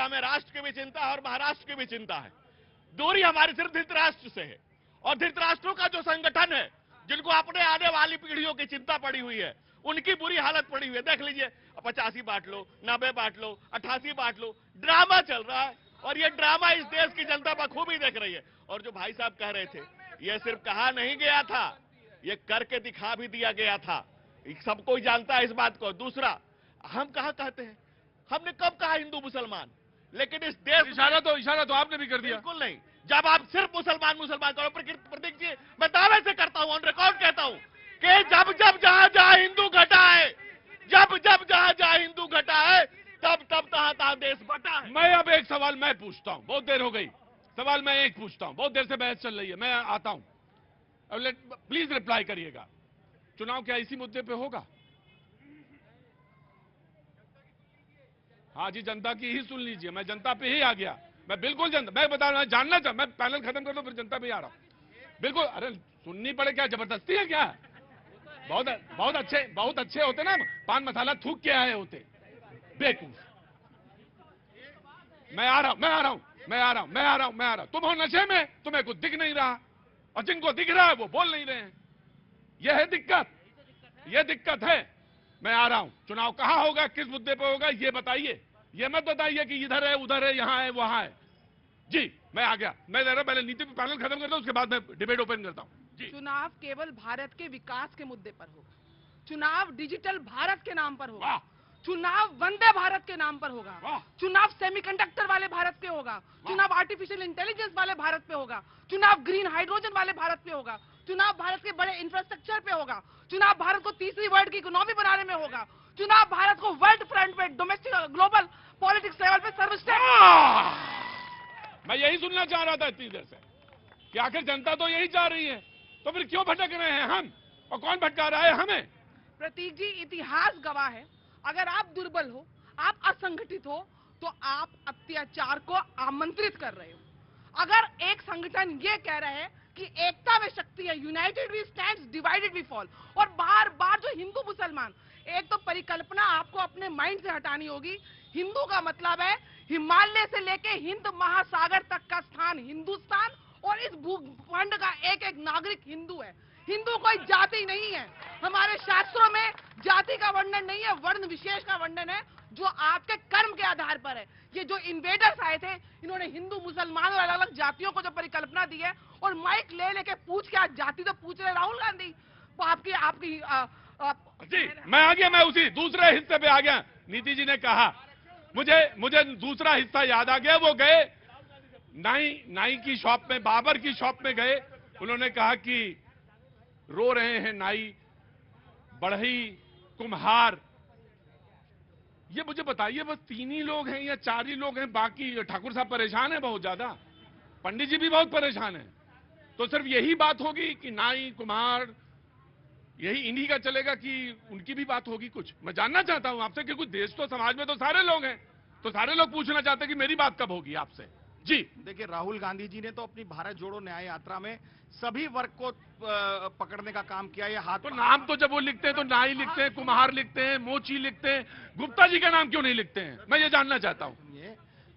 हमें राष्ट्र की भी चिंता है और महाराष्ट्र की भी चिंता है। दूरी हमारी सिर्फ धृतराष्ट्र से है, और धृतराष्ट्रों का जो संगठन है, जिनको अपने आने वाली पीढ़ियों की चिंता पड़ी हुई है, उनकी बुरी हालत पड़ी हुई है। देख लीजिए, 85 बांट लो, 90 बांट लो, 88 बांट लो, ड्रामा चल रहा है, और ये ड्रामा इस देश की जनता बखूबी देख रही है। और जो भाई साहब कह रहे थे, ये सिर्फ कहा नहीं गया था, ये करके दिखा भी दिया गया था। सब कोई जानता है इस बात को। दूसरा, हम कहा कहते हैं, हमने कब कहा हिंदू मुसलमान? लेकिन इस देश इशारा तो आपने भी कर दिया। बिल्कुल नहीं। जब आप सिर्फ मुसलमान मुसलमान करो, प्रतीक जी, मैं दावे से करता हूं, ऑन रिकॉर्ड कहता हूं कि जब जब जहां जहां हिंदू घटा है, जब जब जहां जहां हिंदू घटा है, तब तब तहां तहां देश बटा है। मैं अब एक सवाल मैं पूछता हूं, बहुत देर हो गई, सवाल मैं एक पूछता हूं, बहुत देर से बहस चल रही है, मैं आता हूं, अब प्लीज रिप्लाई करिएगा। चुनाव क्या इसी मुद्दे पे होगा? हाँ जी, जनता की ही सुन लीजिए, मैं जनता पे ही आ गया, मैं बिल्कुल जनता, मैं बता रहा हूं, जानना चाह, मैं पैनल खत्म कर दूं फिर जनता पे ही आ रहा हूं। बिल्कुल, अरे सुननी पड़े, क्या जबरदस्ती है क्या? बहुत अच्छे होते ना, पान मसाला थूक के आए होते, बेवकूफ। मैं आ रहा हूं। तुम हो नशे में, तुम्हें कुछ दिख नहीं रहा, और जिनको दिख रहा है वो बोल नहीं रहे हैं। यह है दिक्कत, यह दिक्कत है। मैं आ रहा हूं। चुनाव कहां होगा, किस मुद्दे पे होगा, ये बताइए। ये मत बताइए कि इधर है, उधर है, यहां है, वहां है। जी, मैं आ गया। मैं जरा पहले नीति पे पैनल खत्म करता हूं, उसके बाद मैं डिबेट ओपन करता हूं। चुनाव केवल भारत के विकास के मुद्दे पर होगा। चुनाव डिजिटल भारत के नाम पर होगा। चुनाव वंदे भारत के नाम पर होगा। चुनाव सेमीकंडक्टर वाले भारत पे होगा। चुनाव आर्टिफिशियल इंटेलिजेंस वाले भारत पे होगा। चुनाव ग्रीन हाइड्रोजन वाले भारत पे होगा। चुनाव भारत के बड़े इंफ्रास्ट्रक्चर पे होगा। चुनाव भारत को तीसरी वर्ल्ड की इकोनॉमी बनाने में होगा। चुनाव भारत को वर्ल्ड फ्रंट पे, डोमेस्टिक ग्लोबल पॉलिटिक्स लेवल पे सर्वश्रेष्ठ। मैं यही सुनना चाह रहा था इतनी देर से कि आखिर जनता तो यही चाह रही है, तो फिर क्यों भटक रहे हैं हम, और कौन भटका रहा है हमें? प्रतीक जी, इतिहास गवाह है, अगर आप दुर्बल हो, आप असंगठित हो, तो आप अत्याचार को आमंत्रित कर रहे हो। अगर एक संगठन ये कह रहा है कि एकता में शक्ति है, united we stand, divided we fall, और बार बार जो हिंदू मुसलमान, एक तो परिकल्पना आपको अपने माइंड से हटानी होगी। हिंदू का मतलब है हिमालय से लेके हिंद महासागर तक का स्थान हिंदुस्तान, और इस भूखंड का एक एक नागरिक हिंदू है। हिंदू कोई जाति नहीं है। हमारे शास्त्रों में जाति का वर्णन नहीं है, वर्ण विशेष का वर्णन है, जो आपके कर्म के आधार पर है। ये जो इन्वेडर्स आए थे, इन्होंने हिंदू मुसलमान और अलग अलग जातियों को जो परिकल्पना दी है, और माइक ले लेके पूछ के, आज जाति तो पूछ रहे राहुल गांधी, तो आपकी जी, मैं आ गया, मैं उसी दूसरे हिस्से पे आ गया। नीति जी ने कहा, मुझे दूसरा हिस्सा याद आ गया। वो गए नाई की शॉप में, बाबर की शॉप में गए, उन्होंने कहा कि रो रहे हैं नाई, बढ़ई, कुम्हार। ये मुझे बताइए, बस 3 ही लोग हैं या 4 ही लोग हैं? बाकी ठाकुर साहब परेशान है बहुत ज्यादा, पंडित जी भी बहुत परेशान है। तो सिर्फ यही बात होगी कि नाई, कुम्हार, यही इन्हीं का चलेगा कि उनकी भी बात होगी? कुछ मैं जानना चाहता हूं आपसे कि कुछ देश तो, समाज में तो सारे लोग हैं, तो सारे लोग पूछना चाहते हैं कि मेरी बात कब होगी आपसे। जी देखिए, राहुल गांधी जी ने तो अपनी भारत जोड़ो न्याय यात्रा में सभी वर्ग को पकड़ने का काम किया। ये हाथ तो नाम तो जब वो लिखते हैं तो नाई लिखते हैं, कुम्हार लिखते हैं, मोची लिखते हैं, गुप्ता जी का नाम क्यों नहीं लिखते हैं? मैं ये जानना चाहता हूं।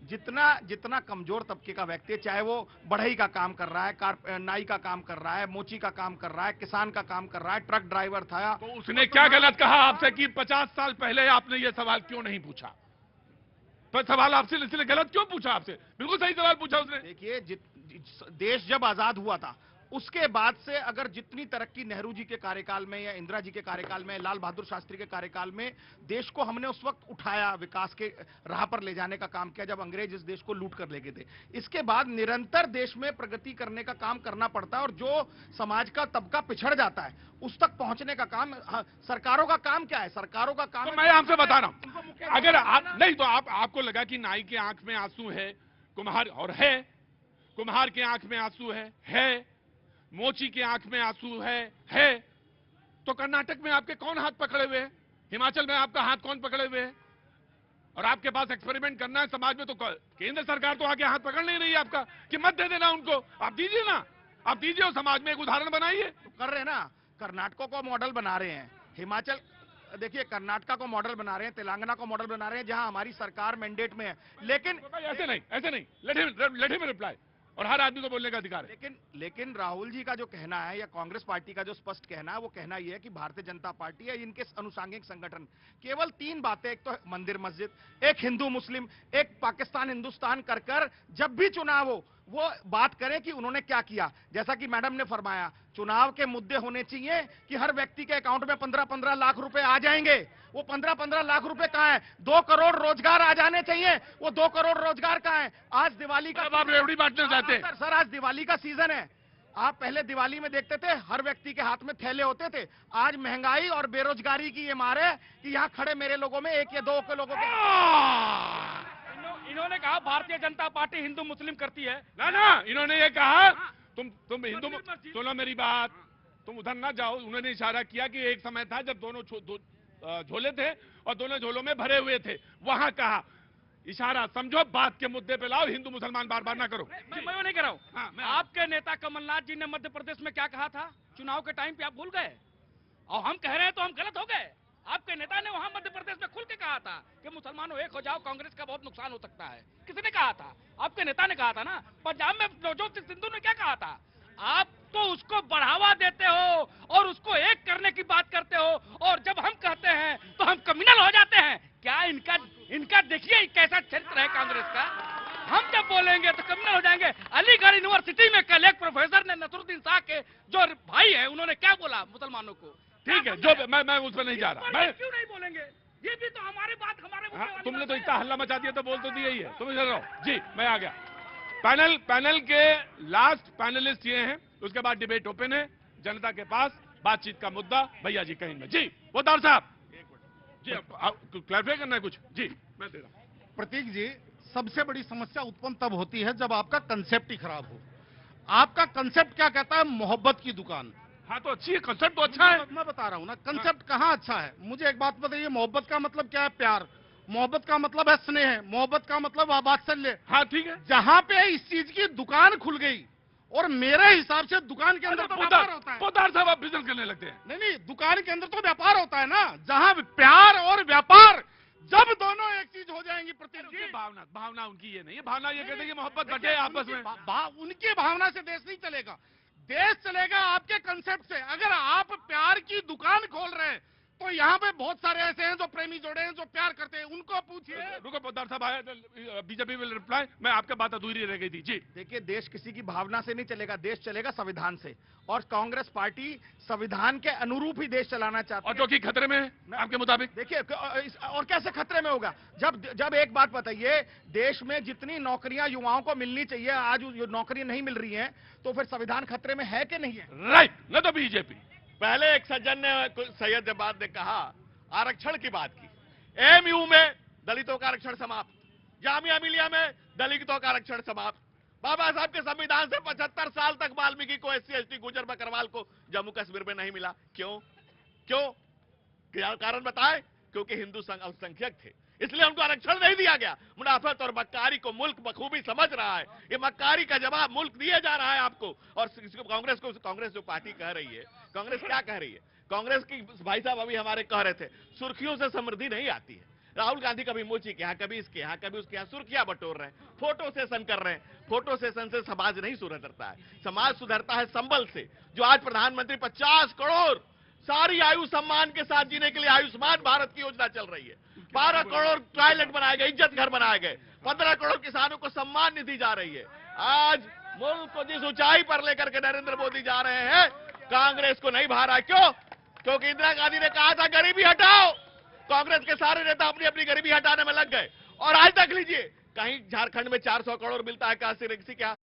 जितना कमजोर तबके का व्यक्ति है, चाहे वो बढ़ई का काम कर रहा है, नाई का काम कर रहा है, मोची का काम कर रहा है, किसान का काम कर रहा है, ट्रक ड्राइवर था, तो उसने क्या गलत कहा आपसे कि 50 साल पहले आपने ये सवाल क्यों नहीं पूछा? तो सवाल आपसे इसलिए गलत क्यों पूछा? आपसे बिल्कुल सही सवाल पूछा उसने। देखिए, देश जब आजाद हुआ था, उसके बाद से अगर जितनी तरक्की नेहरू जी के कार्यकाल में या इंदिरा जी के कार्यकाल में, लाल बहादुर शास्त्री के कार्यकाल में, देश को हमने उस वक्त उठाया, विकास के राह पर ले जाने का काम किया जब अंग्रेज इस देश को लूट कर ले गए थे। इसके बाद निरंतर देश में प्रगति करने का काम करना पड़ता है, और जो समाज का तबका पिछड़ जाता है उस तक पहुंचने का काम सरकारों का काम क्या है? सरकारों का काम तो मैं आपसे बता रहा हूं, अगर आप नहीं तो आपको लगा कि नाई के आंख में आंसू है, कुम्हार और है, कुम्हार के आंख में आंसू है, मोची के आंख में आंसू है, तो कर्नाटक में आपके कौन हाथ पकड़े हुए हैं? हिमाचल में आपका हाथ कौन पकड़े हुए है? और आपके पास एक्सपेरिमेंट करना है समाज में, तो केंद्र सरकार तो आके हाथ पकड़ नहीं रही है आपका कि मत दे देना उनको। आप दीजिए ना, आप दीजिए और समाज में एक उदाहरण बनाइए। तो कर रहे हैं ना, कर्नाटकों को मॉडल बना रहे हैं, देखिए कर्नाटका को मॉडल बना रहे हैं, तेलंगाना को मॉडल बना रहे हैं, जहां हमारी सरकार मैंडेट में है। लेकिन ऐसे नहीं, लेट हिम रिप्लाई, और हर आदमी को बोलने का अधिकार है। लेकिन राहुल जी का जो कहना है या कांग्रेस पार्टी का जो स्पष्ट कहना है, वो कहना ये है कि भारतीय जनता पार्टी या इनके अनुषंगिक संगठन केवल 3 बातें, एक तो मंदिर मस्जिद, एक हिंदू मुस्लिम, एक पाकिस्तान हिंदुस्तान कर जब भी चुनाव हो वो बात करें कि उन्होंने क्या किया। जैसा कि मैडम ने फरमाया, चुनाव के मुद्दे होने चाहिए कि हर व्यक्ति के अकाउंट में 15-15 लाख रुपए आ जाएंगे। वो 15-15 लाख रुपए कहां है? 2 करोड़ रोजगार आ जाने चाहिए। वो 2 करोड़ रोजगार कहां है? आज दिवाली का, आप रेवड़ी बांटना चाहते हैं? सर आज दिवाली का सीजन है। आप पहले दिवाली में देखते थे हर व्यक्ति के हाथ में थैले होते थे। आज महंगाई और बेरोजगारी की ये मार है कि यहाँ खड़े मेरे लोगों में 1 या 2 के लोगों के। इन्होंने कहा भारतीय जनता पार्टी हिंदू मुस्लिम करती है। ना, इन्होंने ये कहा तुम हिंदू, सुनो मेरी बात, तुम उधर ना जाओ। उन्होंने इशारा किया कि एक समय था जब दोनों झोले थे और दोनों झोलों में भरे हुए थे, वहां कहा। इशारा समझो, बात के मुद्दे पे लाओ, हिंदू मुसलमान बार बार ना करो। मैं वो नहीं कर रहा हूँ। आपके नेता कमलनाथ जी ने मध्य प्रदेश में क्या कहा था चुनाव के टाइम पे, आप भूल गए? और हम कह रहे हैं तो हम गलत हो गए? आपके नेता ने वहां मध्य प्रदेश में खुल के कहा था कि मुसलमानों एक हो जाओ, कांग्रेस का बहुत नुकसान हो सकता है। किसने कहा था? आपके नेता ने कहा था ना। पंजाब में नवजोत सिंह सिद्धू ने क्या कहा था? आप तो उसको बढ़ावा देते हो और उसको एक करने की बात करते हो, और जब हम कहते हैं तो हम कम्युनल हो जाते हैं। क्या इनका देखिए कैसा चरित्र है कांग्रेस का। हम जब बोलेंगे तो कम्युनल हो जाएंगे। अलीगढ़ यूनिवर्सिटी में कल एक प्रोफेसर ने नसरुद्दीन शाह के जो भाई है उन्होंने क्या बोला मुसलमानों को? ठीक है, जो मैं उस पर नहीं जा रहा। मैं क्यों नहीं बोलेंगे? ये भी तो हमारी बात, हमारे तुमने तो इतना हल्ला मचा दिया, तो बोल तो दिया ही है। तुम इधर रहो जी, मैं आ गया। पैनल के लास्ट पैनलिस्ट ये हैं, उसके बाद डिबेट ओपन है, जनता के पास बातचीत का मुद्दा भैया जी कहेंगे। जी वोदार साहब, जी क्लैरिफाई करना है कुछ? जी मैं दे रहा हूं। प्रतीक जी, सबसे बड़ी समस्या उत्पन्न तब होती है जब आपका कंसेप्ट ही खराब हो। आपका कंसेप्ट क्या कहता है? मोहब्बत की दुकान। हाँ तो अच्छी है, कंसेप्ट तो अच्छा है। मैं बता रहा हूँ ना, कंसेप्ट कहाँ अच्छा है। मुझे एक बात बताइए, मोहब्बत का मतलब क्या है? प्यार। मोहब्बत का मतलब है स्नेह। मोहब्बत का मतलब वात्सल्य। हाँ ठीक है। जहाँ पे इस चीज की दुकान खुल गई, और मेरे हिसाब से दुकान के अंदर तो व्यापार होता है। पोदार साहब आप बिजनेस करने लगते हैं। नहीं, दुकान के अंदर तो व्यापार होता है ना। जहाँ प्यार और व्यापार जब दोनों एक चीज हो जाएंगी, प्रतीक जी। भावना उनकी ये नहीं है। भावना ये कहते हैं कि मोहब्बत बटे आपस में। उनकी भावना से देश नहीं चलेगा। देश चलेगा आपके कंसेप्ट से। अगर आप प्यार की दुकान खोल रहे हैं तो यहाँ पे बहुत सारे ऐसे हैं जो प्रेमी जोड़े हैं जो प्यार करते हैं, उनको पूछिए। रुको पोदार साहब आए, बीजेपी विल रिप्लाई। मैं आपके बात अधूरी रह गई थी। जी देखिए, देश किसी की भावना से नहीं चलेगा, देश चलेगा संविधान से। और कांग्रेस पार्टी संविधान के अनुरूप ही देश चलाना चाहती है। और जो कि खतरे में है आपके मुताबिक? देखिए, और कैसे खतरे में होगा? जब एक बात बताइए, देश में जितनी नौकरियां युवाओं को मिलनी चाहिए आज नौकरियां नहीं मिल रही हैं, तो फिर संविधान खतरे में है कि नहीं है? राइट, न तो बीजेपी। पहले एक सज्जन ने, सैयद जबाद ने कहा, आरक्षण की बात की। एमयू में दलितों का आरक्षण समाप्त, जामिया मिलिया में दलितों का आरक्षण समाप्त। बाबा साहब के संविधान से 75 साल तक वाल्मीकि को, SC ST गुजर बकरवाल को जम्मू कश्मीर में नहीं मिला। क्यों? कारण बताए? क्योंकि हिंदू अल्पसंख्यक थे, इसलिए उनको आरक्षण नहीं दिया गया। मुनाफत और मक्कारी को मुल्क बखूबी समझ रहा है। ये मक्कारी का जवाब मुल्क दिया जा रहा है आपको। और कांग्रेस जो पार्टी कह रही है, कांग्रेस क्या कह रही है? कांग्रेस की, भाई साहब अभी हमारे कह रहे थे, सुर्खियों से समृद्धि नहीं आती है। राहुल गांधी कभी मोची के यहाँ, कभी इसके यहाँ, कभी उसके यहाँ सुर्खियां बटोर रहे हैं, फोटो सेशन कर रहे हैं। फोटो सेशन से समाज नहीं सुधरता है, समाज सुधरता है संबल से। जो आज प्रधानमंत्री 50 करोड़ सारी आयु सम्मान के साथ जीने के लिए आयुष्मान भारत की योजना चल रही है। 12 करोड़ टॉयलेट बनाए गए, इज्जत घर बनाए गए, 15 करोड़ किसानों को सम्मान निधि जा रही है। आज मुल्क को जिस ऊंचाई पर लेकर के नरेंद्र मोदी जा रहे हैं, कांग्रेस को नहीं भा रहा। क्यों? क्योंकि इंदिरा गांधी ने कहा था गरीबी हटाओ। कांग्रेस के सारे नेता अपनी अपनी गरीबी हटाने में लग गए। और आज तक लीजिए, कहीं झारखंड में 400 करोड़ मिलता है, कहीं क्या